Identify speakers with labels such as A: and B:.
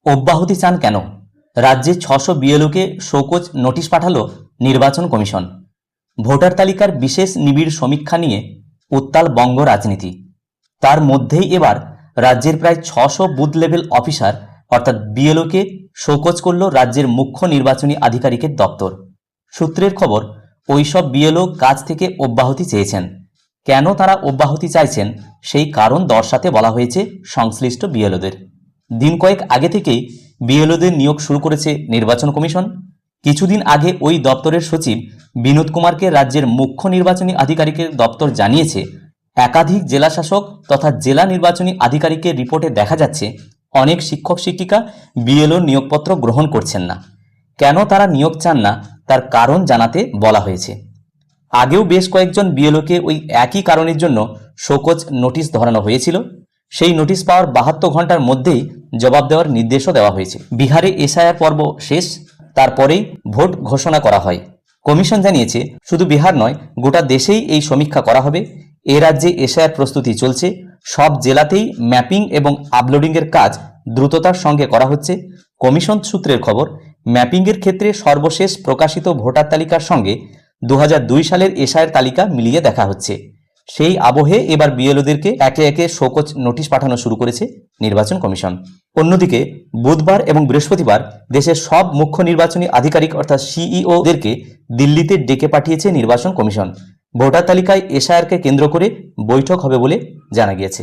A: অব্যাহতি চান কেন? রাজ্যে 600 বিএলওকে শোকজ নোটিশ পাঠালো নির্বাচন কমিশন। ভোটার তালিকার বিশেষ নিবিড় সমীক্ষা নিয়ে উত্তাল বঙ্গ রাজনীতি। তার মধ্যেই এবার রাজ্যের প্রায় 600 বুথ লেভেল অফিসার অর্থাৎ বিএলওকে শোকজ করল রাজ্যের মুখ্য নির্বাচনী আধিকারিকের দপ্তর। সূত্রের খবর, ওইসব বিএলও কাজ থেকে অব্যাহতি চেয়েছেন। কেন তারা অব্যাহতি চাইছেন সেই কারণ দর্শাতে বলা হয়েছে সংশ্লিষ্ট বিএলওদের। দিন কয়েক আগে থেকেই বিএলওদের নিয়োগ শুরু করেছে নির্বাচন কমিশন। কিছুদিন আগে ওই দপ্তরের সচিব বিনোদ কুমারকে রাজ্যের মুখ্য নির্বাচনী আধিকারিকের দপ্তর জানিয়েছে, একাধিক জেলাশাসক তথা জেলা নির্বাচনী আধিকারিকের রিপোর্টে দেখা যাচ্ছে অনেক শিক্ষক শিক্ষিকা বিএলও নিয়োগপত্র গ্রহণ করছেন না। কেন তারা নিয়োগ চান না তার কারণ জানাতে বলা হয়েছে। আগেও বেশ কয়েকজন বিএলওকে ওই একই কারণের জন্য শোকজ নোটিশ ধরানো হয়েছিল। সেই নোটিশ পাওয়ার 72 ঘন্টার মধ্যেই জবাব দেওয়ার নির্দেশও দেওয়া হয়েছে। বিহারে এসআইআর পর্ব শেষ, তারপরেই ভোট ঘোষণা করা হয়। কমিশন জানিয়েছে, শুধু বিহার নয়, গোটা দেশেই এই সমীক্ষা করা হবে। এ রাজ্যে এসআইআর প্রস্তুতি চলছে। সব জেলাতেই ম্যাপিং এবং আপলোডিংয়ের কাজ দ্রুততার সঙ্গে করা হচ্ছে। কমিশন সূত্রের খবর, ম্যাপিংয়ের ক্ষেত্রে সর্বশেষ প্রকাশিত ভোটার তালিকার সঙ্গে 2002 সালের এসআইআর তালিকা মিলিয়ে দেখা হচ্ছে। সেই আবহে এবার বিএলওদেরকে একে একে শোকজ নোটিশ পাঠানো শুরু করেছে নির্বাচন কমিশন। অন্যদিকে বুধবার এবং বৃহস্পতিবার দেশের সব মুখ্য নির্বাচনী আধিকারিক অর্থাৎ সিইওদেরকে দিল্লিতে ডেকে পাঠিয়েছে নির্বাচন কমিশন। ভোটার তালিকায় এসআইআরকে কেন্দ্র করে বৈঠক হবে বলে জানা গিয়েছে।